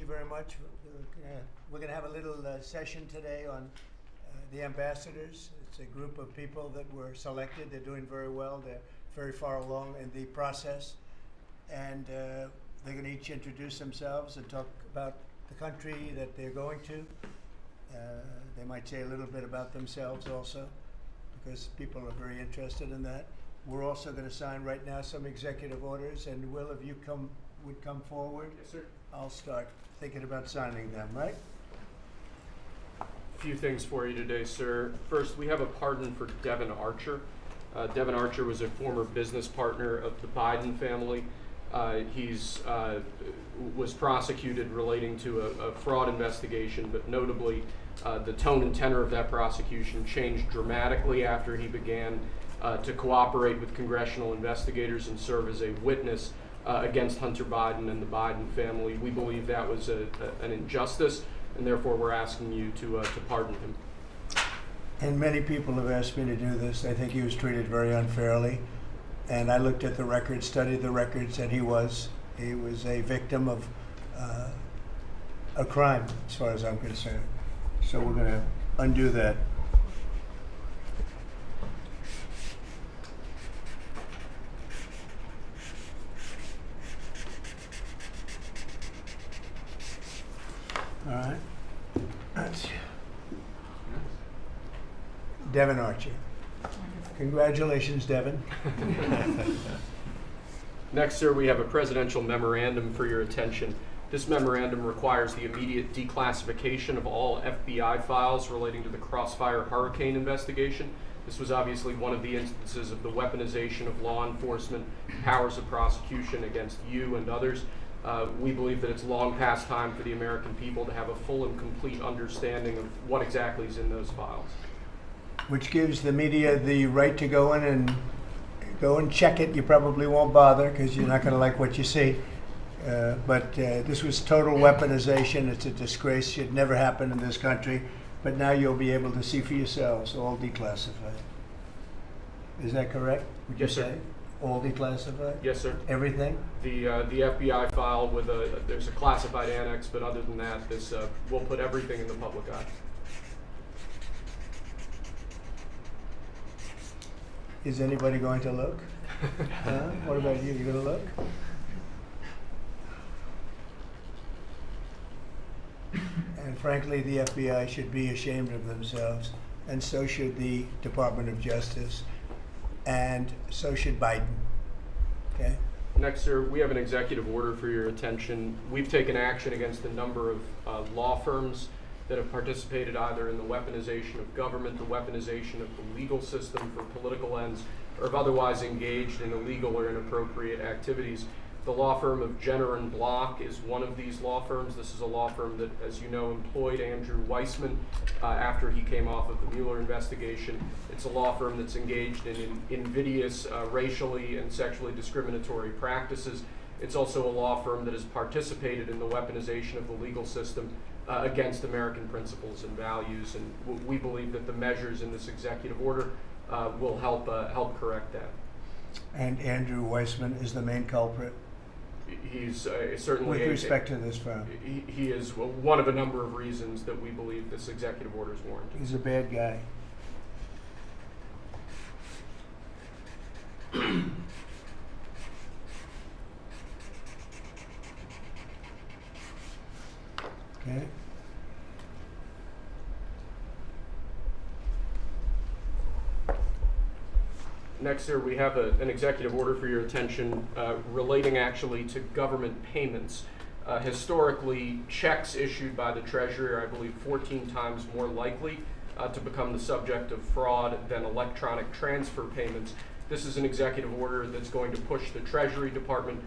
very much. We're going to have a little session today on the ambassadors. It's a group of people that were selected. They're doing very well. They're very far along in the process. And they're going to each introduce themselves and talk about the country that they're going to. They might say a little bit about themselves also, because people are very interested in that. We're also going to sign right now some executive orders. And Will, if you would come forward? Yes, sir. I'll start thinking about signing them, right? A few things for you today, sir. First, we have a pardon for Devin Archer. Devin Archer was a former business partner of the Biden family. He's was prosecuted relating to a fraud investigation, but notably the tone and tenor of that prosecution changed dramatically after he began to cooperate with congressional investigators and serve as a witness against Hunter Biden and the Biden family. We believe that was an injustice, and therefore we're asking you to pardon him. And many people have asked me to do this. I think he was treated very unfairly. And I looked at the records, studied the records, and he was a victim of a crime, as far as I'm concerned. So we're going to undo that. All right. That's Devin Archer. Congratulations, Devin. Next, sir, we have a presidential memorandum for your attention. This memorandum requires the immediate declassification of all FBI files relating to the Crossfire Hurricane investigation. This was obviously one of the instances of the weaponization of law enforcement powers of prosecution against you and others. We believe that it's long past time for the American people to have a full and complete understanding of what exactly is in those files. Which gives the media the right to go in and check it. You probably won't bother because you're not going to like what you see. But this was total weaponization. It's a disgrace. Should never happen in this country. But now you'll be able to see for yourselves, all declassified. Is that correct? Would Yes, you sir. say? All declassified? Yes, sir. Everything? The FBI file with there's a classified annex, but other than that, this we'll put everything in the public eye. Is anybody going to look? Huh? What about you? You going to look? And frankly, the FBI should be ashamed of themselves, and so should the Department of Justice, and so should Biden. Okay? Next, sir, we have an executive order for your attention. We've taken action against a number of law firms that have participated either in the weaponization of government, the weaponization of the legal system for political ends, or have otherwise engaged in illegal or inappropriate activities. The law firm of Jenner and Block is one of these law firms. This is a law firm that, as you know, employed Andrew Weissman after he came off of the Mueller investigation. It's a law firm that's engaged in invidious racially and sexually discriminatory practices. It's also a law firm that has participated in the weaponization of the legal system against American principles and values, and we believe that the measures in this executive order will help correct that. And Andrew Weissman is the main culprit He's certainly with respect to this firm. He is one of a number of reasons that we believe this executive order is warranted. He's a bad guy. Okay. Next, sir, we have an executive order for your attention relating actually to government payments. Historically, checks issued by the Treasury are, I believe, 14 times more likely to become the subject of fraud than electronic transfer payments. This is an executive order that's going to push the Treasury Department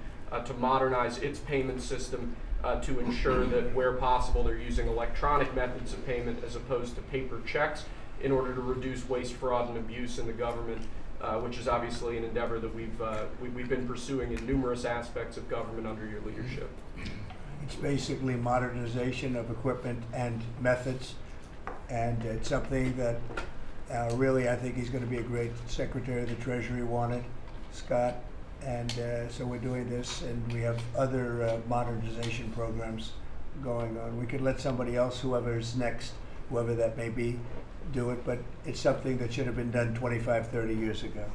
to modernize its payment system to ensure that where possible they're using electronic methods of payment as opposed to paper checks in order to reduce waste, fraud, and abuse in the government, which is obviously an endeavor that we've been pursuing in numerous aspects of government under your leadership. It's basically modernization of equipment and methods, and it's something that really I think he's going to be a great Secretary of the Treasury wanted, Scott, and so we're doing this, and we have other modernization programs going on. We could let somebody else, whoever is next, whoever that may be, do it, but it's something that should have been done 25, 30 years ago.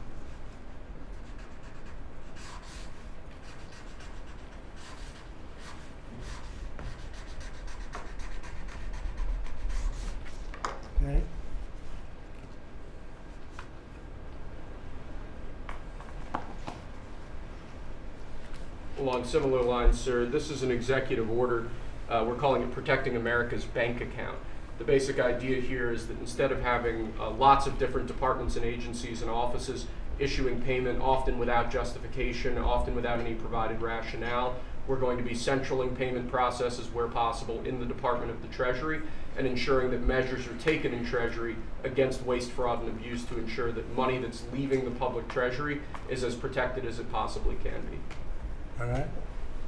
Okay. Along similar lines, sir, this is an executive order. We're calling it Protecting America's Bank Account. The basic idea here is that instead of having lots of different departments and agencies and offices issuing payment, often without justification, often without any provided rationale, we're going to be centraling payment processes where possible in the Department of the Treasury and ensuring that measures are taken in Treasury against waste, fraud, and abuse to ensure that money that's leaving the public treasury is as protected as it possibly can be. All right,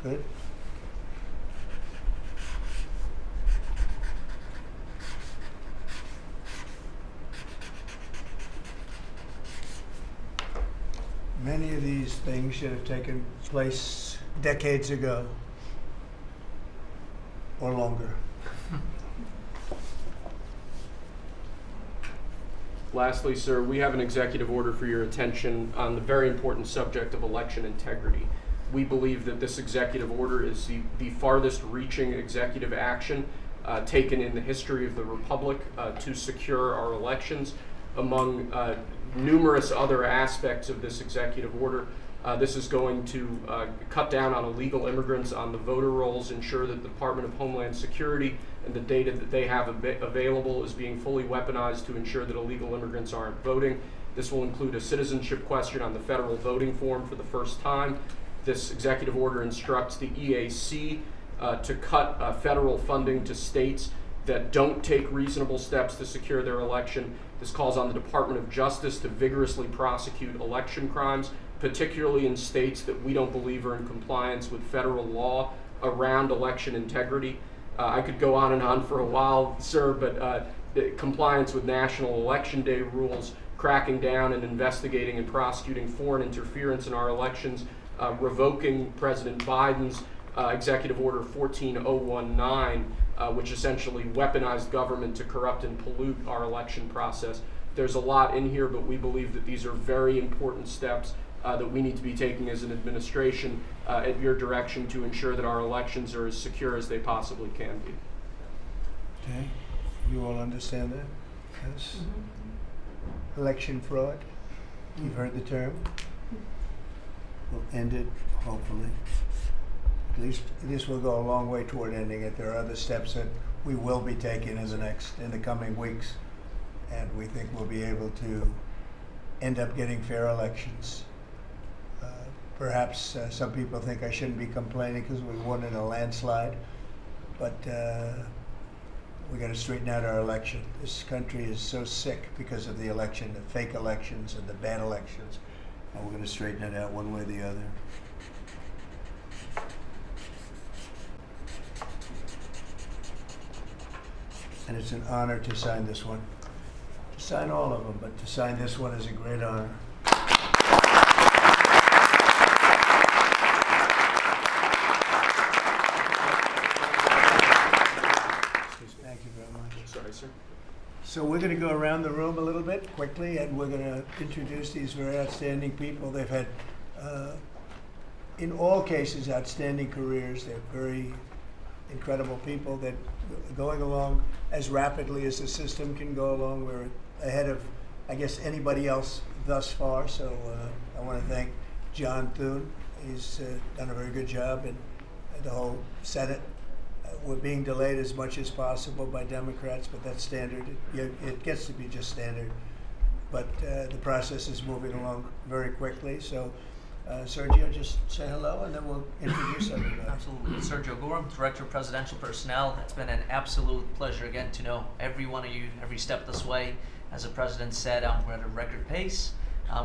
good. Many of these things should have taken place decades ago or longer. Lastly, sir, we have an executive order for your attention on the very important subject of election integrity. We believe that this executive order is the farthest reaching executive action taken in the history of the Republic to secure our elections. Among numerous other aspects of this executive order, this is going to cut down on illegal immigrants on the voter rolls, ensure that the Department of Homeland Security and the data that they have available is being fully weaponized to ensure that illegal immigrants aren't voting. This will include a citizenship question on the federal voting form for the first time. This executive order instructs the EAC to cut federal funding to states that don't take reasonable steps to secure their election. This calls on the Department of Justice to vigorously prosecute election crimes, particularly in states that we don't believe are in compliance with federal law around election integrity. I could go on and on for a while, sir, but the compliance with National Election Day rules, cracking down and investigating and prosecuting foreign interference in our elections, revoking President Biden's Executive Order 14019, which essentially weaponized government to corrupt and pollute our election process. There's a lot in here, but we believe that these are very important steps that we need to be taking as an administration at your direction to ensure that our elections are as secure as they possibly can be. Okay, you all understand that? Yes? Mm-hmm. Election fraud, you've heard the term. We'll end it, hopefully. At least this will go a long way toward ending it. There are other steps that we will be taking in the coming weeks, and we think we'll be able to end up getting fair elections. Perhaps some people think I shouldn't be complaining because we won in a landslide, but we got to straighten out our election. This country is so sick because of the election, the fake elections and the bad elections, and we're going to straighten it out one way or the other. And it's an honor to sign this one. To sign all of them, but to sign this one is a great honor. Thank you very much. Sorry, sir. So we're going to go around the room a little bit quickly, and we're going to introduce these very outstanding people. They've had, in all cases, outstanding careers. They're very incredible people that are going along as rapidly as the system can go along. We're ahead of, I guess, anybody else thus far. So I want to thank John Thune. He's done a very good job, and the whole Senate. We're being delayed as much as possible by Democrats, but that's standard. It gets to be just standard. But the process is moving along very quickly. So Sergio, just say hello, and then we'll introduce everybody. Absolutely. Sergio Gorham, Director of Presidential Personnel. It's been an absolute pleasure again to know every one of you every step this way. As the President said, we're at a record pace.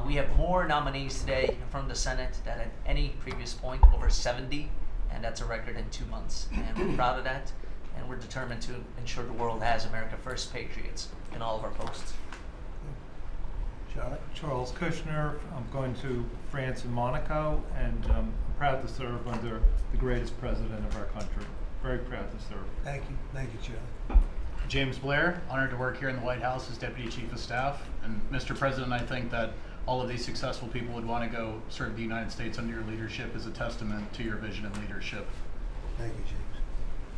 We have more nominees today in front of the Senate than at any previous point, over 70, and that's a record in 2 months. And we're proud of that, and we're determined to ensure the world has America First patriots in all of our posts. Charlie? Charles Kushner. I'm going to France and Monaco, and I'm proud to serve under the greatest president of our country. very proud to serve. Thank you, Charlie. James Blair, honored to work here in the White House as Deputy Chief of Staff. And Mr. President, I think that all of these successful people would want to go serve the United States under your leadership as a testament to your vision and leadership. Thank you, James.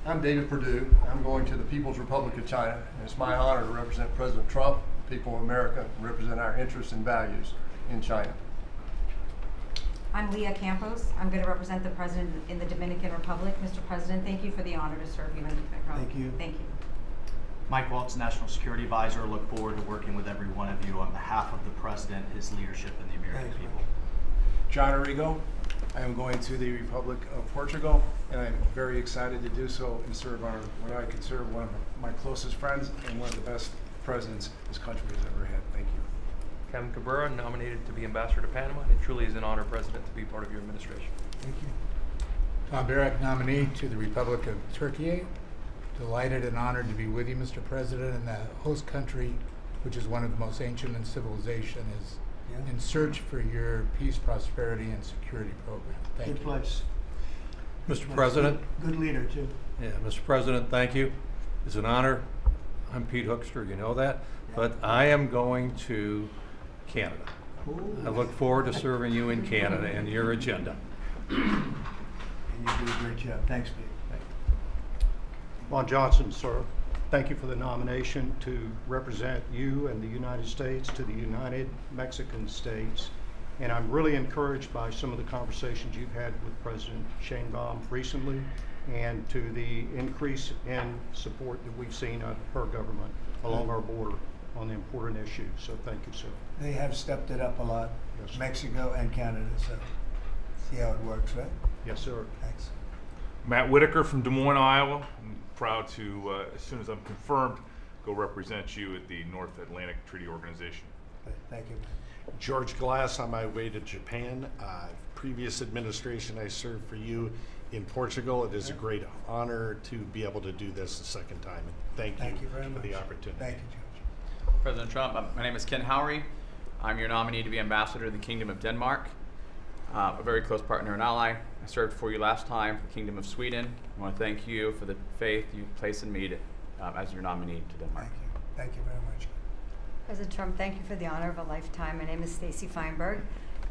I'm David Perdue. I'm going to the People's Republic of China, and it's my honor to represent President Trump, the people of America, and represent our interests and values in China. I'm Leah Campos. I'm going to represent the President in the Dominican Republic. Mr. President, thank you for the honor to serve you in Macron. Thank you. Thank you. Mike Waltz, National Security Advisor. Look forward to working with every one of you on behalf of the President, his leadership, and the American Thanks, people. John Arrigo. I am going to the Republic of Portugal, and I'm very excited to do so and serve what I consider one of my closest friends and one of the best presidents this country has ever had. Thank you. Kevin Cabrera, nominated to be Ambassador to Panama, and it truly is an honor, President, to be part of your administration. Thank you. Tom Barrack, nominee to the Republic of Turkey. Delighted and honored to be with you, Mr. President, in the host country, which is one of the most ancient in civilization, is Yeah. in search for your peace, prosperity, and security program. Thank Good you. place. Mr. President. Good leader, too. Yeah, Mr. President, thank you. It's an honor. I'm Pete Hoekstra, you know that. But I am going to Canada. I look forward to serving you in Canada and your agenda. And you do a great job. Thanks, Pete. Ron Johnson, sir. Thank you for the nomination to represent you and the United States to the United Mexican States. And I'm really encouraged by some of the conversations you've had with President Sheinbaum recently and to the increase in support that we've seen of her government along our border on the important issues. So thank you, sir. They have stepped it up a lot, Yes, sir. Mexico and Canada, so see how it works, right? Yes, sir. Thanks. Matt Whitaker from Des Moines, Iowa. I'm proud to, as soon as I'm confirmed, go represent you at the North Atlantic Treaty Organization. Thank you. George Glass, on my way to Japan. Previous administration, I served for you in Portugal. It is a great honor to be able to do this the second time. And thank you very for much. the opportunity. Thank you, George. President Trump, my name is Ken Howry. I'm your nominee to be Ambassador to the Kingdom of Denmark, a very close partner and ally. I served for you last time for the Kingdom of Sweden. I want to thank you for the faith you place in me as your nominee to Denmark. Thank you. Thank you very much. President Trump, thank you for the honor of a lifetime. My name is Stacy Feinberg,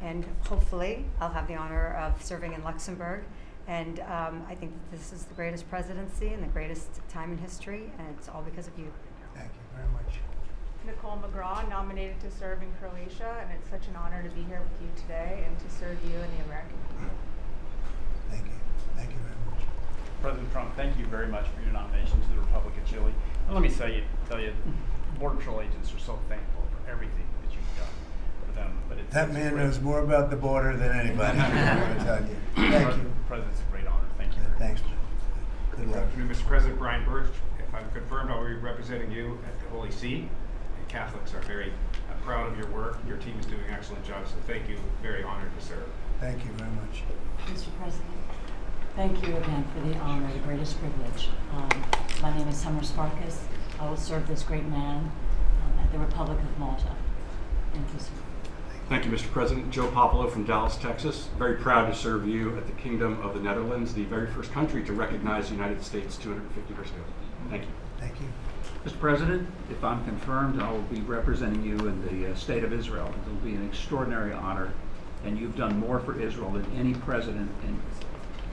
and hopefully I'll have the honor of serving in Luxembourg. And I think that this is the greatest presidency and the greatest time in history, and it's all because of you. Thank you very much. Nicole McGraw, nominated to serve in Croatia, and it's such an honor to be here with you today and to serve you and the American people. Thank you. Thank you very much. President Trump, thank you very much for your nomination to the Republic of Chile. And let me tell you, Border Patrol agents are so thankful for everything that you've done for them. But That man knows more about the border than anybody. I'm going to tell you. Thank you. President's a great honor. Thank you. Thanks, man. Good luck. Good afternoon, Mr. President. Brian Birch. If I'm confirmed, I'll be representing you at the Holy See. And Catholics are very proud of your work. Your team is doing an excellent job, so thank you. Very honored to serve. Thank you very much. Mr. President, thank you again for the honor, the greatest privilege. My name is Summer Sparkus. I will serve this great man at the Republic of Malta. Thank you, sir. Thank you, Mr. President. Joe Popolo from Dallas, Texas. Very proud to serve you at the Kingdom of the Netherlands, the very first country to recognize the United States 250 years ago. Thank you. Thank you. Mr. President, if I'm confirmed, I will be representing you in the state of Israel. It will be an extraordinary honor, and you've done more for Israel than any president in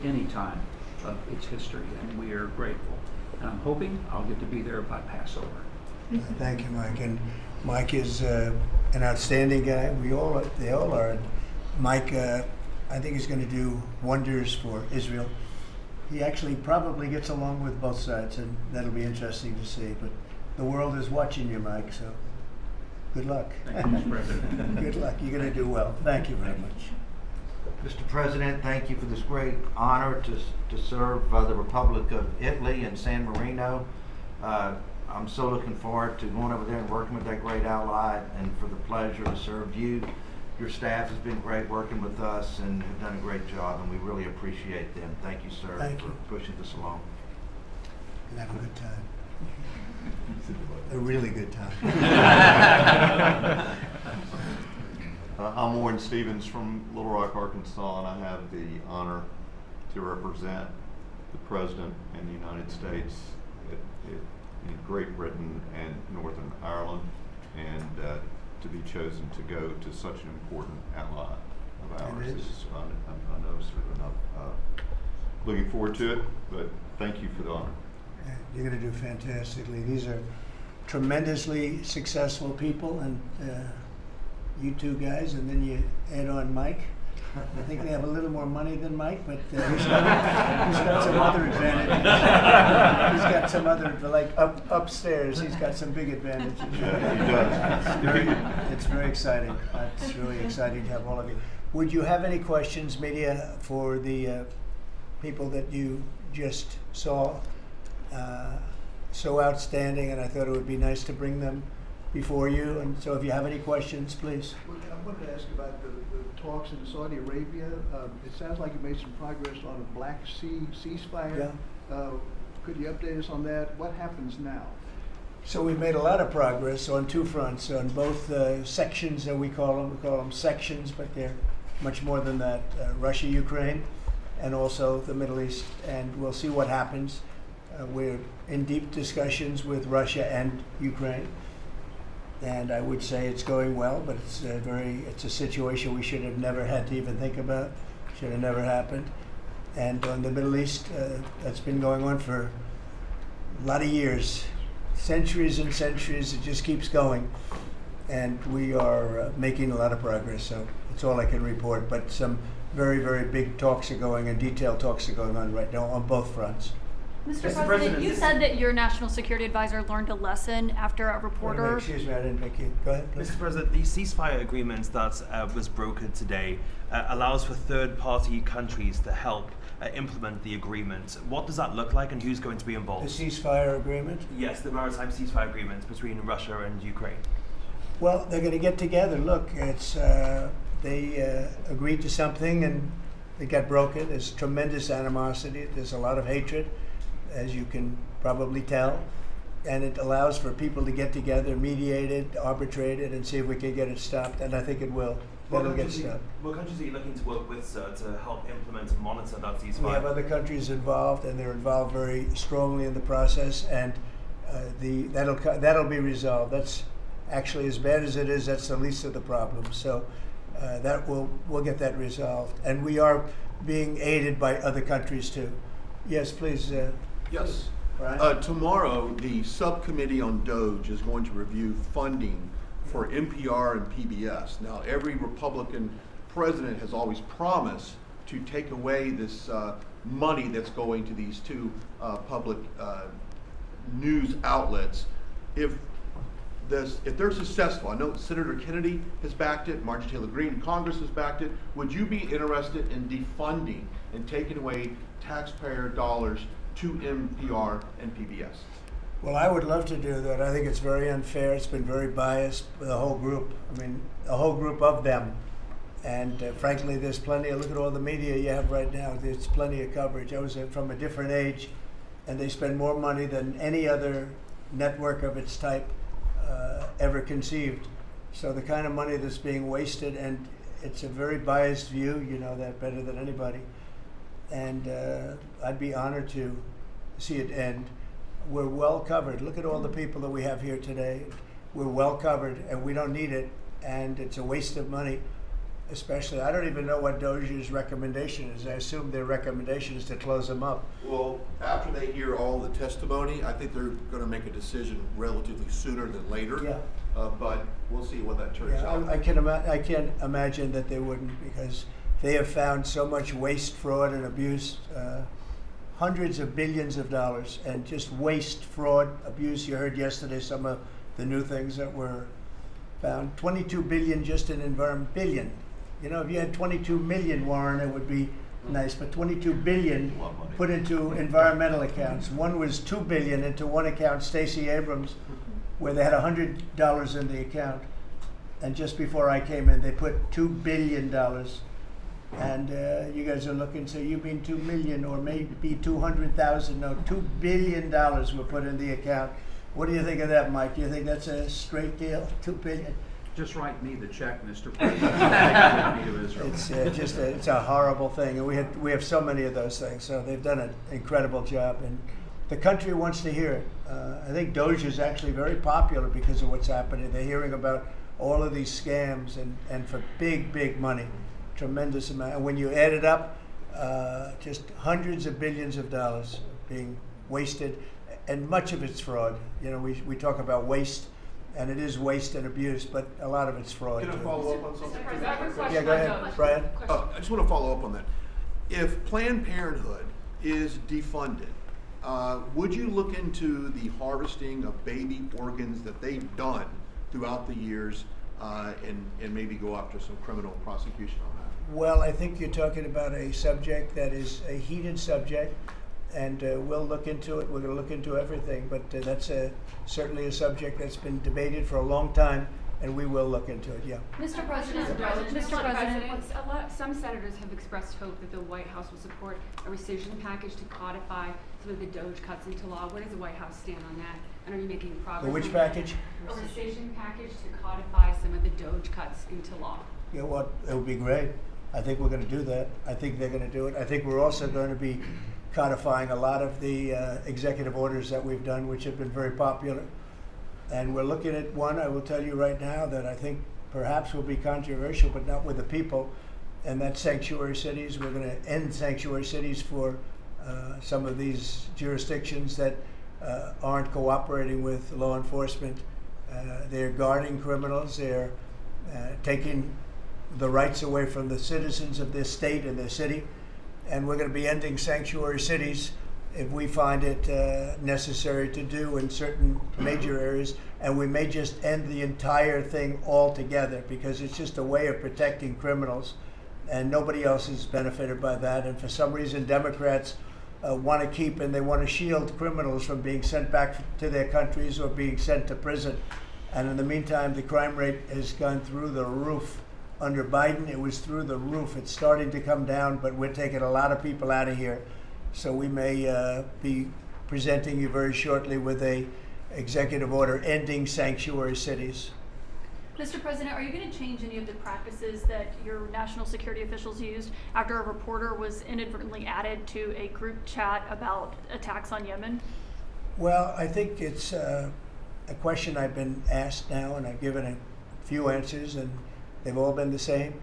any time of its history, and we are grateful. And I'm hoping I'll get to be there by Passover. Thank you, Mike. And Mike is an outstanding guy. They all are. And Mike, I think is going to do wonders for Israel. He actually probably gets along with both sides, and that'll be interesting to see. But the world is watching you, Mike, so good luck. Thank you, Mr. President. Good luck. You're going to do well. Thank you very much. Mr. President, thank you for this great honor to serve the Republic of Italy and San Marino. I'm so looking forward to going over there and working with that great ally, and for the pleasure to serve you. Your staff has been great working with us and have done a great job, and we really appreciate them. Thank you, sir, for pushing this along. And have a good time. A really good time. I'm Warren Stevens from Little Rock, Arkansas, and I have the honor to represent the President and the United States in Great Britain and Northern Ireland, and to be chosen to go to such an important ally of ours. It is. I know certainly not looking forward to it, but thank you for the honor. You're going to do fantastically. These are tremendously successful people, and you two guys, and then you add on Mike. I think they have a little more money than Mike, but he's got some other advantages. He's got some other, like upstairs, he's got some big advantages. Yeah, he does. It's very exciting. It's really exciting to have all of you. Would you have any questions, media, for the people that you just saw? So outstanding, and I thought it would be nice to bring them before you. And so if you have any questions, please. I wanted to ask about the talks in Saudi Arabia. It sounds like you made some progress on a Black Sea ceasefire. Yeah. Could you update us on that? What happens now? So we've made a lot of progress on two fronts, on both sections that we call them sections, but they're much more than that, Russia, Ukraine, and also the Middle East, and we'll see what happens. We're in deep discussions with Russia and Ukraine, and I would say it's going well, but it's a situation we should have never had to even think about, should have never happened. And on the Middle East, that's been going on for a lot of years, centuries and centuries. It just keeps going, and we are making a lot of progress. So that's all I can report. But some very, very big talks are going, and detailed talks are going on right now on both fronts. Mr. President, you said that your national security advisor learned a lesson after a reporter. Excuse me, I didn't make you. Go ahead, please. Mr. President, the ceasefire agreement that was brokered today allows for third-party countries to help implement the agreement. What does that look like, and who's going to be involved? The ceasefire agreement? Yes, the maritime ceasefire agreement between Russia and Ukraine. Well, they're going to get together. Look, it's they agreed to something, and it got broken. There's tremendous animosity. There's a lot of hatred, as you can probably tell, and it allows for people to get together, mediate it, arbitrate it, and see if we can get it stopped, and I think it will. That'll get stopped. What countries are you looking to work with, sir, to help implement and monitor that ceasefire? We have other countries involved, and they're involved very strongly in the process, and that'll be resolved. That's actually, as bad as it is, that's the least of the problems. So we'll get that resolved, and we are being aided by other countries too. Yes, please. Yes. Brian? Tomorrow, the subcommittee on DOGE is going to review funding for NPR and PBS. Now, every Republican president has always promised to take away this money that's going to these two public news outlets. If they're successful, I know Senator Kennedy has backed it, Marjorie Taylor Greene in Congress has backed it. Would you be interested in defunding and taking away taxpayer dollars to NPR and PBS? Well, I would love to do that. I think it's very unfair. It's been very biased for the whole group. I mean, a whole group of them. And frankly, there's plenty look at all the media you have right now. There's plenty of coverage. I was from a different age, and they spend more money than any other network of its type ever conceived. So the kind of money that's being wasted, and it's a very biased view, you know that better than anybody. And I'd be honored to see it end. We're well covered. Look at all the people that we have here today. We're well covered, and we don't need it, and it's a waste of money. Especially, I don't even know what DOGE's recommendation is. I assume their recommendation is to close them up. Well, after they hear all the testimony, I think they're going to make a decision relatively sooner than later. Yeah. But we'll see what that turns out. I can't imagine that they wouldn't, because they have found so much waste, fraud, and abuse, hundreds of billions of dollars, and just waste, fraud, abuse. You heard yesterday some of the new things that were found. 22 billion just in environment, billion. You know, if you had 22 million, Warren, it would be nice, but 22 billion put into environmental accounts. One was 2 billion into one account, Stacey Abrams, where they had $100 in the account. And just before I came in, they put $2 billion. And you guys are looking, so you mean 2 million or maybe 200,000? No, $2 billion were put in the account. What do you think of that, Mike? Do you think that's a straight deal? 2 billion? Just write me the check, Mr. President. Take me to Israel. It's a horrible thing, and we have so many of those things. So they've done an incredible job, and the country wants to hear it. I think Doge is actually very popular because of what's happening. They're hearing about all of these scams and for big money, tremendous amount. And when you add it up, just hundreds of billions of dollars being wasted, and much of it's fraud. You know, we talk about waste. And it is waste and abuse, but a lot of it's fraud. Can I follow up on something? Yeah, go ahead, Brian. I just want to follow up on that. If Planned Parenthood is defunded, would you look into the harvesting of baby organs that they've done throughout the years and maybe go after some criminal prosecution on that? Well, I think you're talking about a subject that is a heated subject, and we'll look into it. We're going to look into everything, but that's certainly a subject that's been debated for a long time, and we will look into it. Yeah. Mr. President, some senators have expressed hope that the White House will support a rescission package to codify some of the Doge cuts into law. Where does the White House stand on that? And are you making progress? Which package? A rescission package to codify some of the Doge cuts into law. You know what? It would be great. I think we're going to do that. I think they're going to do it. I think we're also going to be codifying a lot of the executive orders that we've done, which have been very popular. And we're looking at one, I will tell you right now, that I think perhaps will be controversial, but not with the people, and that's sanctuary cities. We're going to end sanctuary cities for some of these jurisdictions that aren't cooperating with law enforcement. They're guarding criminals. They're taking the rights away from the citizens of this state and their city. And we're going to be ending sanctuary cities if we find it necessary to do in certain major areas. And we may just end the entire thing altogether because it's just a way of protecting criminals. And nobody else is benefited by that. And for some reason, Democrats want to keep and they want to shield criminals from being sent back to their countries or being sent to prison. And in the meantime, the crime rate has gone through the roof. Under Biden, it was through the roof. It's starting to come down, but we're taking a lot of people out of here. So we may be presenting you very shortly with a executive order ending sanctuary cities. Mr. President, are you going to change any of the practices that your national security officials used after a reporter was inadvertently added to a group chat about attacks on Yemen? Well, I think it's a question I've been asked now, and I've given a few answers, and they've all been the same.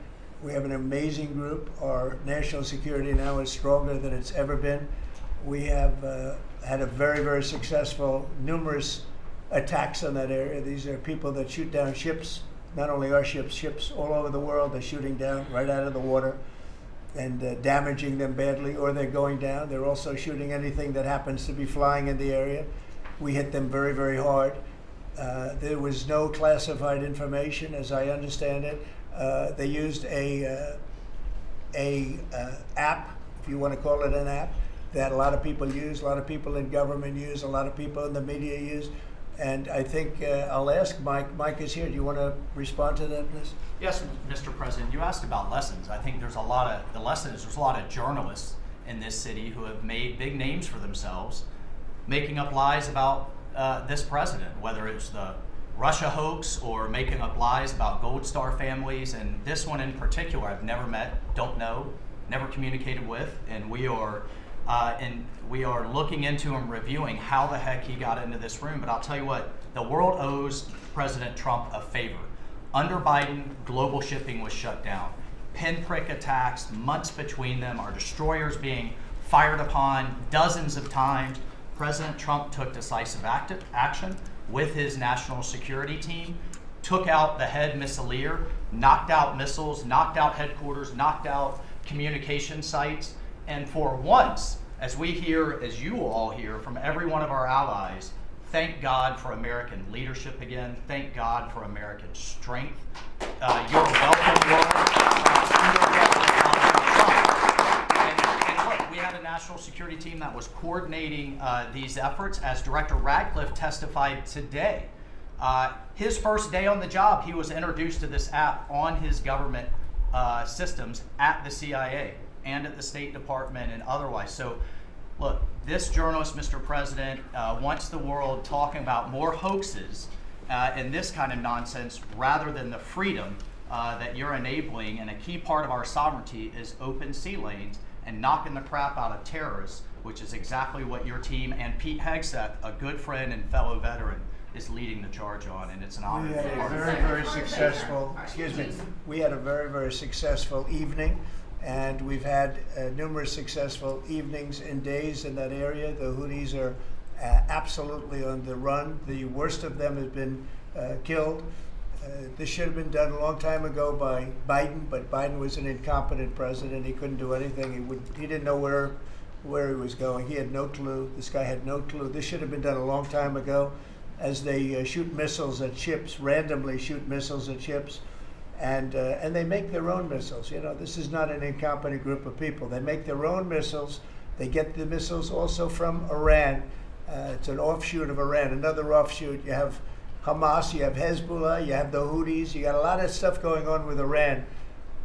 We have an amazing group. Our national security now is stronger than it's ever been. We have had a very successful, numerous attacks on that area. These are people that shoot down ships, not only our ships, ships all over the world. They're shooting down right out of the water and damaging them badly, or they're going down. They're also shooting anything that happens to be flying in the area. We hit them very hard. There was no classified information, as I understand it. They used a app, if you want to call it an app, that a lot of people use, a lot of people in government use, a lot of people in the media use. And I think I'll ask Mike. Mike is here. Do you want to respond to that, please? Yes, Mr. President. You asked about lessons. I think there's a lot of journalists in this city who have made big names for themselves, making up lies about this president, whether it's the Russia hoax or making up lies about Gold Star families. And this one in particular, I've never met, don't know, never communicated with, and we are looking into and reviewing how the heck he got into this room. But I'll tell you what, the world owes President Trump a favor. Under Biden, global shipping was shut down. Pinprick attacks, months between them, our destroyers being fired upon dozens of times. President Trump took decisive action with his national security team, took out the head missileer, knocked out missiles, knocked out headquarters, knocked out communication sites. And for once, as we hear, as you will all hear from every one of our allies, thank God for American leadership again. Thank God for American strength. You're welcome, world. And look, we had a national security team that was coordinating these efforts. As Director Radcliffe testified today, his first day on the job, he was introduced to this app on his government systems at the CIA and at the State Department and otherwise. So look, this journalist, Mr. President, wants the world talking about more hoaxes in this kind of nonsense rather than the freedom that you're enabling. And a key part of our sovereignty is open sea lanes and knocking the crap out of terrorists, which is exactly what your team and Pete Hegseth, a good friend and fellow veteran, is leading the charge on, and it's an honor. We had a very, very successful, we had a very, very successful evening, and we've had numerous successful evenings and days in that area. The Houthis are absolutely on the run. The worst of them has been killed. This should have been done a long time ago by Biden, but Biden was an incompetent president. He couldn't do anything. He didn't know where he was going. He had no clue. This guy had no clue. This should have been done a long time ago. As they shoot missiles at ships, randomly shoot missiles at ships, and they make their own missiles. You know, this is not an incompetent group of people. They make their own missiles. They get the missiles also from Iran. It's an offshoot of Iran, another offshoot. You have Hamas, you have Hezbollah, you have the Houthis. You got a lot of stuff going on with Iran.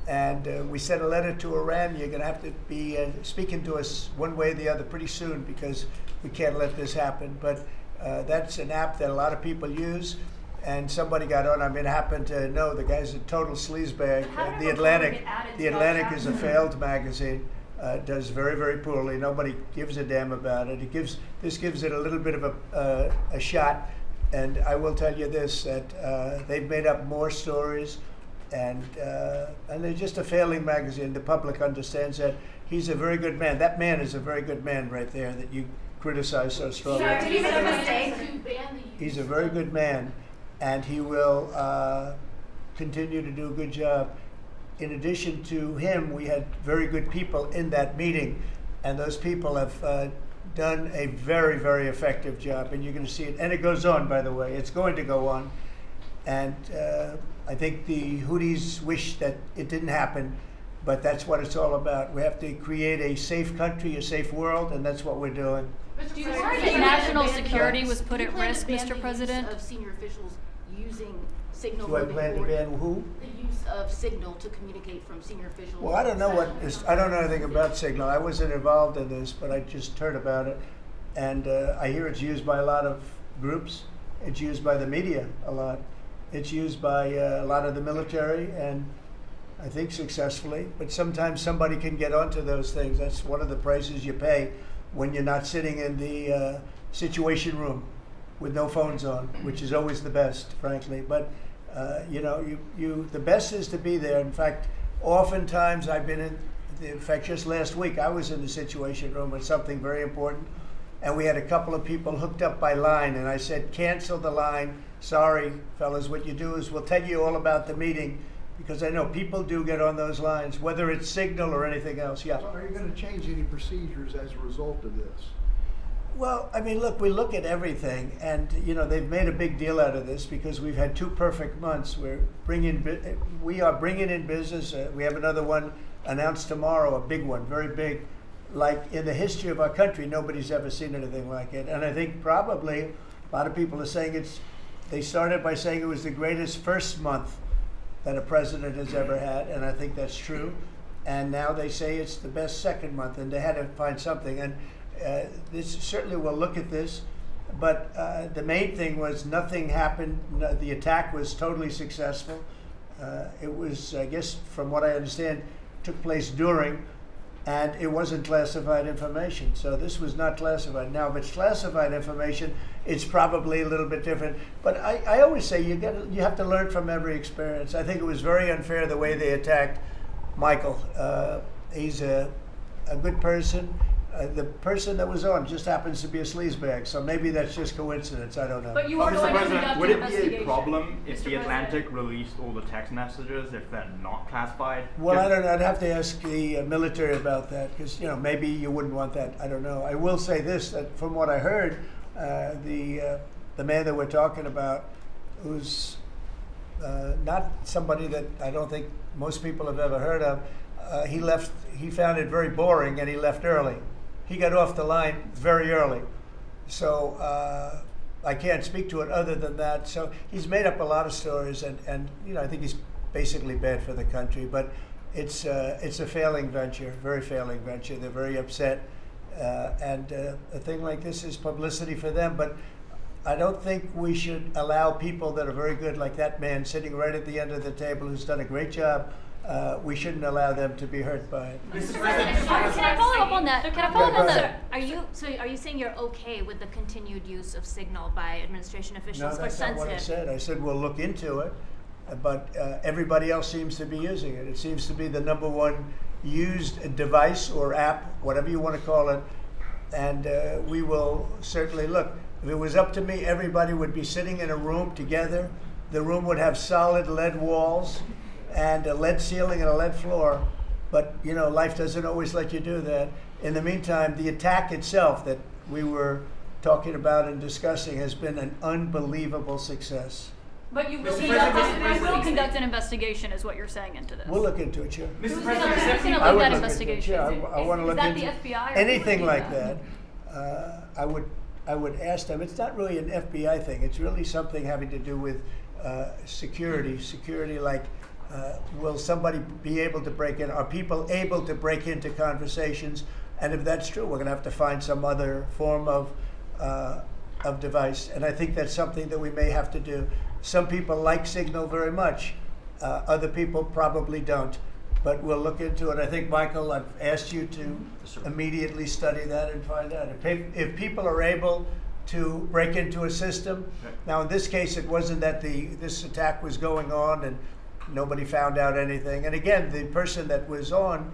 And we sent a letter to Iran. You're going to have to be speaking to us one way or the other pretty soon, because we can't let this happen. But that's an app that a lot of people use, and somebody got on. I mean, I happen to know the guy's a total sleazebag. The Atlantic is a failed magazine. Does very, very poorly. Nobody gives a damn about it. This gives it a little bit of a shot. And I will tell you this, that they've made up more stories, and they're just a failing magazine. The public understands that. He's a very good man. That man is a very good man right there that you criticize so strongly. Did he make a mistake? He's a very good man, and he will continue to do a good job. In addition to him, we had very good people in that meeting, and those people have done a very, very effective job, and you're going to see it. And it goes on, by the way. It's going to go on. And I think the Houthis wish that it didn't happen, but that's what it's all about. We have to create a safe country, a safe world, and that's what we're doing. Do you think national security was put at risk, Mr. President? Of senior officials using Signal. Do I plan to ban who? The use of Signal to communicate from senior officials. Well, I don't know I don't know anything about Signal. I wasn't involved in this, but I just heard about it, and I hear it's used by a lot of groups. It's used by the media a lot. It's used by a lot of the military, and I think successfully. But sometimes somebody can get onto those things. That's one of the prices you pay when you're not sitting in the Situation Room with no phones on, which is always the best, frankly. But you know, the best is to be there. In fact, oftentimes I've been in fact, just last week I was in the Situation Room with something very important, and we had a couple of people hooked up by line, and I said, cancel the line. Sorry, fellas, what you do is we'll tell you all about the meeting, because I know people do get on those lines, whether it's Signal or anything else. Yeah. So are you going to change any procedures as a result of this? Well, I mean, look, we look at everything, and you know, they've made a big deal out of this because we've had 2 perfect months. We are bringing in business. We have another one announced tomorrow, a big one, very big. Like in the history of our country, nobody's ever seen anything like it. And I think probably a lot of people are saying they started by saying it was the greatest first month that a president has ever had, and I think that's true. And now they say it's the best second month, and they had to find something. And this certainly will look at this, but the main thing was nothing happened. The attack was totally successful. It was, I guess, from what I understand, took place during, and it wasn't classified information. So this was not classified. Now, if it's classified information, it's probably a little bit different. But I always say you have to learn from every experience. I think it was very unfair the way they attacked Michael. He's a good person. The person that was on just happens to be a sleazebag, so maybe that's just coincidence. I don't know. But you are going to conduct would an it be investigation. a problem if Mr. the Atlantic released all the text messages if they're not classified? Well, I don't know. I'd have to ask the military about that, because you know, maybe you wouldn't want that. I don't know. I will say this: that from what I heard, the man that we're talking about, who's not somebody that I don't think most people have ever heard of, he left. He found it very boring, and he left early. He got off the line very early. So I can't speak to it other than that. So he's made up a lot of stories, and you know, I think he's basically bad for the country. But it's a failing venture, very failing venture. They're very upset, and a thing like this is publicity for them. But I don't think we should allow people that are very good, like that man sitting right at the end of the table who's done a great job. We shouldn't allow them to be hurt by it. Mr. President, can I follow up on that? Can I follow up on that? Are you saying you're okay with the continued use of Signal by administration officials No, for that's not what I sensitive? said. I said we'll look into it, but everybody else seems to be using it. It seems to be the #1 used device or app, whatever you want to call it, and we will certainly look. If it was up to me, everybody would be sitting in a room together. The room would have solid lead walls and a lead ceiling and a lead floor. But, you know, life doesn't always let you do that. In the meantime, the attack itself that we were talking about and discussing has been an unbelievable success. But you will conduct an investigation, is what you're saying into this. We'll look into it, sure. Who's going to lead that investigation? I want to Is look that into the FBI? Or anything who would like do that. I would ask them. It's not really an FBI thing. It's really something having to do with security. Security, like, will somebody be able to break in? Are people able to break into conversations? And if that's true, we're going to have to find some other form of device. And I think that's something that we may have to do. Some people like Signal very much. Other people probably don't. But we'll look into it. I think, Michael, I've asked you to immediately study that and find out. If people are able to break into a system, now in this case it wasn't that this attack was going on and nobody found out anything. And again, the person that was on,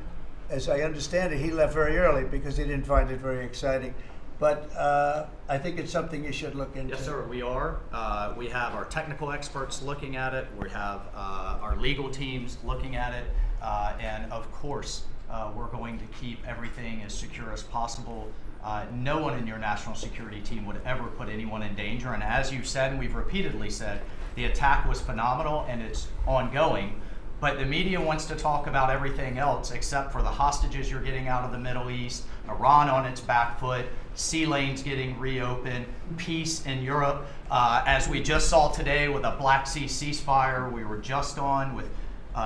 as I understand it, he left very early because he didn't find it very exciting. But I think it's something you should look into. Yes, sir, we are. We have our technical experts looking at it. We have our legal teams looking at it. And of course, we're going to keep everything as secure as possible. No one in your national security team would ever put anyone in danger. And as you said, and we've repeatedly said, the attack was phenomenal and it's ongoing. But the media wants to talk about everything else except for the hostages you're getting out of the Middle East, Iran on its back foot, sea lanes getting reopened, peace in Europe. As we just saw today with a Black Sea ceasefire, we were just on with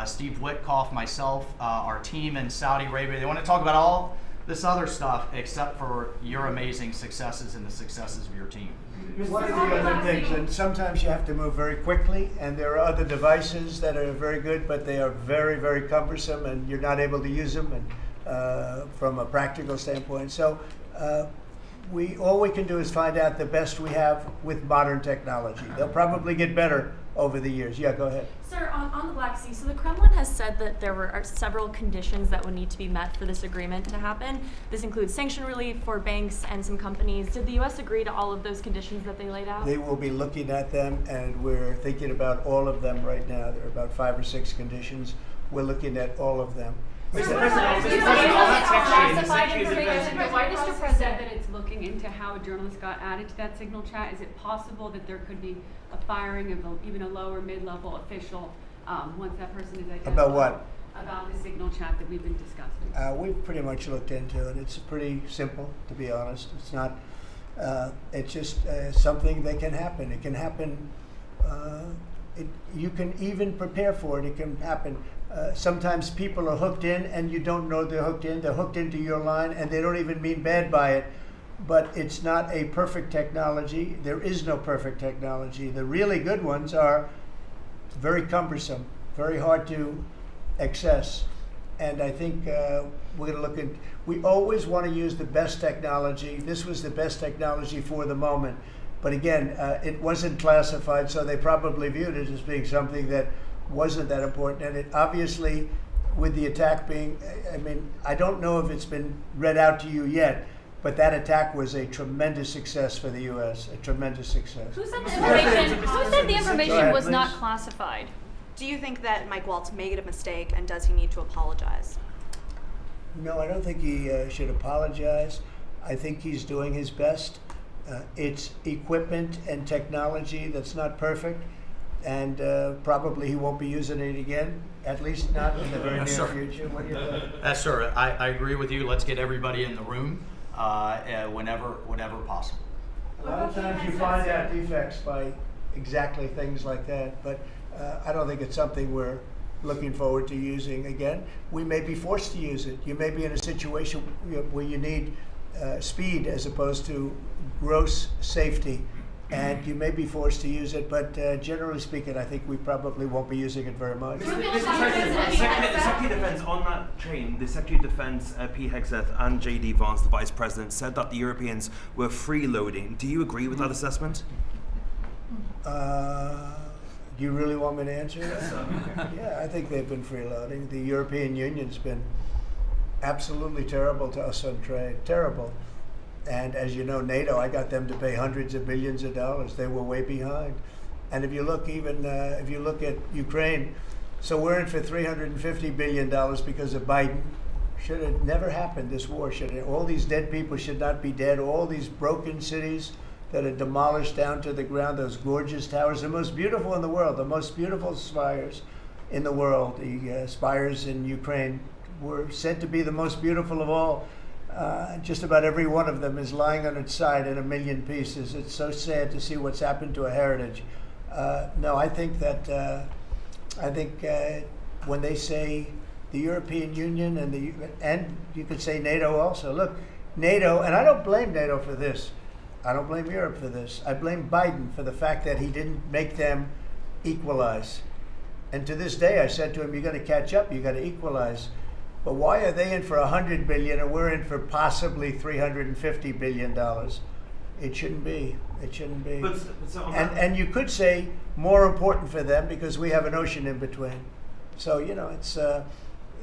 Steve Witkoff, myself, our team in Saudi Arabia. They want to talk about all this other stuff except for your amazing successes and the successes of your team. One of the other things, and sometimes you have to move very quickly, and there are other devices that are very good, but they are very, very cumbersome, and you're not able to use them and, from a practical standpoint. So all we can do is find out the best we have with modern technology. They'll probably get better over the years. Yeah, go ahead. Sir, on the Black Sea, so the Kremlin has said that there are several conditions that would need to be met for this agreement to happen. This includes sanction relief for banks and some companies. Did the U.S. agree to all of those conditions that they laid out? They will be looking at them, and we're thinking about all of them right now. There are about 5 or 6 conditions. We're looking at all of them. Mr. President, classified information. The White House has said that it's looking into how a journalist got added to that Signal chat. Is it possible that there could be a firing of even a lower mid-level official once that person is identified? About what? About the Signal chat that we've been discussing. We've pretty much looked into it. It's pretty simple, to be honest. It's not. It's just something that can happen. It can happen. You can even prepare for it. It can happen. Sometimes people are hooked in, and you don't know they're hooked in. They're hooked into your line, and they don't even mean bad by it. But it's not a perfect technology. There is no perfect technology. The really good ones are very cumbersome, very hard to access. And I think we're going to look at. We always want to use the best technology. This was the best technology for the moment. But again, it wasn't classified, so they probably viewed it as being something that wasn't that important. And it obviously, with the attack being, I mean, I don't know if it's been read out to you yet, but that attack was a tremendous success for the U.S., a tremendous success. Who said the information was not classified? Do you think that Mike Waltz made a mistake, and does he need to apologize? No, I don't think he should apologize. I think he's doing his best. It's equipment and technology that's not perfect, and probably he won't be using it again, at least not in the very near future. What do you think? Yes, sir. I agree with you. Let's get everybody in the room whenever possible. A lot of times you find out defects by exactly things like that, but I don't think it's something we're looking forward to using again. We may be forced to use it. You may be in a situation where you need speed as opposed to gross safety, and you may be forced to use it, but generally speaking, I think we probably won't be using it very much. Mr. President, the Secretary of Defense, on that train, the Secretary of Defense, Pete Hegseth, and J.D. Vance, the Vice President, said that the Europeans were freeloading. Do you agree with that assessment? Do you really want me to answer that? Yeah, I think they've been freeloading. The European Union's been absolutely terrible to us on trade, terrible. And as you know, NATO, I got them to pay hundreds of billions of dollars. They were way behind. And if you look if you look at Ukraine, so we're in for $350 billion because of Biden. Should have never happened, this war. All these dead people should not be dead. All these broken cities that are demolished down to the ground, those gorgeous towers, the most beautiful in the world, the most beautiful spires in the world. The spires in Ukraine were said to be the most beautiful of all. Just about every one of them is lying on its side in a million pieces. It's so sad to see what's happened to a heritage. No, I think that when they say the European Union and you could say NATO also. Look, NATO, and I don't blame NATO for this. I don't blame Europe for this. I blame Biden for the fact that he didn't make them equalize. And to this day, I said to him, you got to catch up, you got to equalize. But why are they in for $100 billion and we're in for possibly $350 billion? It shouldn't be. It shouldn't be. And you could say more important for them because we have an ocean in between. So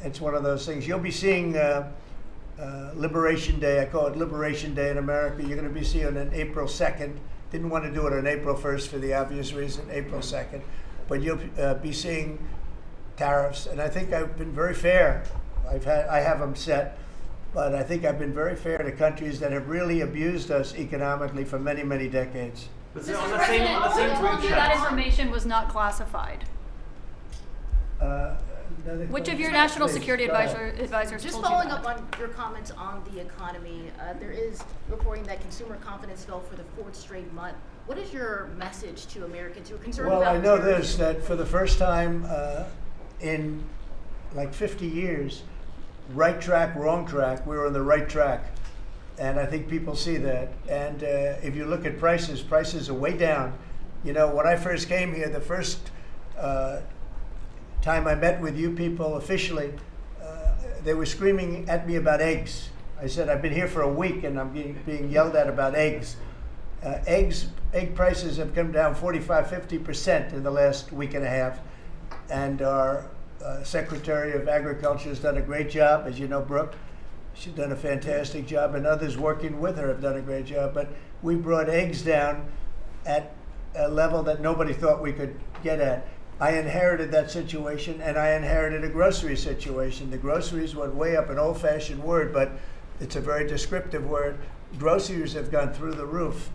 it's one of those things. You'll be seeing Liberation Day. I call it Liberation Day in America. You're going to be seeing it on April 2nd. Didn't want to do it on April 1st for the obvious reason. April 2nd, but you'll be seeing tariffs. And I think I've been very fair. I have them set, but I think I've been very fair to countries that have really abused us economically for many, many decades. But Mr. President, that information was not classified. Which of your national security advisors Just told you following that? up on your comments on the economy, there is reporting that consumer confidence fell for the fourth straight month. What is your message to Americans who are concerned about Well, I know terrorism? this, that for the first time in like 50 years, right track, wrong track, we were on the right track. And I think people see that. And if you look at prices, prices are way down. You know, when I first came here, the first time I met with you people officially, they were screaming at me about eggs. I said, I've been here for a week and I'm being yelled at about eggs. Egg prices have come down 45–50% in the last week and a half. And our Secretary of Agriculture has done a great job, as you know, Brooke. She's done a fantastic job, and others working with her have done a great job. But we brought eggs down at a level that nobody thought we could get at. I inherited that situation, and I inherited a grocery situation. The groceries went way up, an old-fashioned word, but it's a very descriptive word. Groceries have gone through the roof.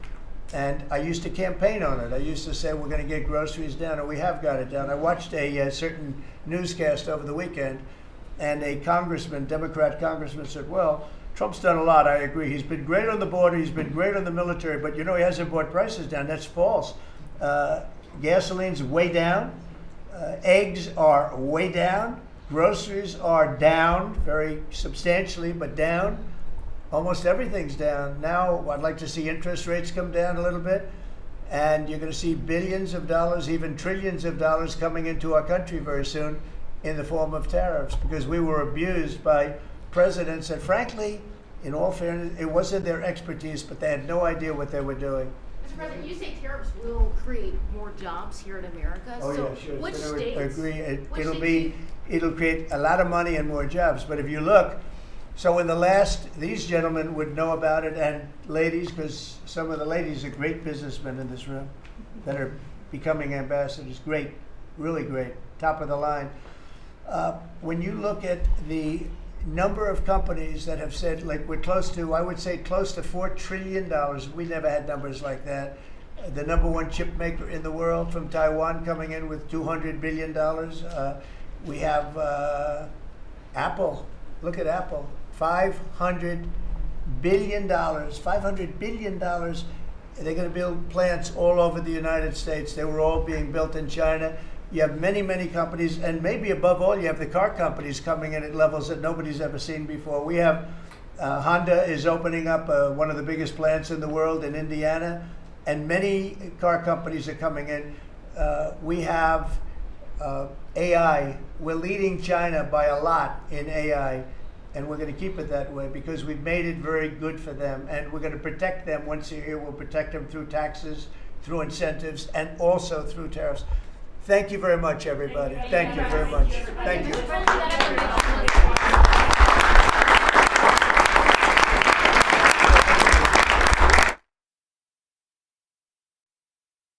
And I used to campaign on it. I used to say we're going to get groceries down, and we have got it down. I watched a certain newscast over the weekend, and a congressman, Democrat congressman, said, well, Trump's done a lot, I agree. He's been great on the border, he's been great on the military, but he hasn't brought prices down. That's false. Gasoline's way down. Eggs are way down. Groceries are down, very substantially, but down. Almost everything's down. Now, I'd like to see interest rates come down a little bit, and you're going to see billions of dollars, even trillions of dollars coming into our country very soon in the form of tariffs, because we were abused by presidents that, frankly, in all fairness, it wasn't their expertise, but they had no idea what they were doing. Mr. President, you say tariffs will create more jobs here in America. Oh, so yeah, sure. Which So states? It'll create a lot of money and more jobs. But if you look, so in the last, these gentlemen would know about it, and ladies, because some of the ladies are great businessmen in this room that are becoming ambassadors. Great, really great, top of the line. When you look at the number of companies that have said, like we're close to, I would say close to $4 trillion. We never had numbers like that. The #1 chip maker in the world from Taiwan coming in with $200 billion. We have Apple. Look at Apple. $500 billion. $500 billion. They're going to build plants all over the United States. They were all being built in China. You have many, many companies, and maybe above all, you have the car companies coming in at levels that nobody's ever seen before. We have Honda is opening up one of the biggest plants in the world in Indiana. and many car companies are coming in. We have AI. We're leading China by a lot in AI, and we're going to keep it that way because we've made it very good for them, and we're going to protect them. Once a year, we'll protect them through taxes, through incentives, and also through tariffs. Thank you very much, everybody. Thank you very much. Thank you.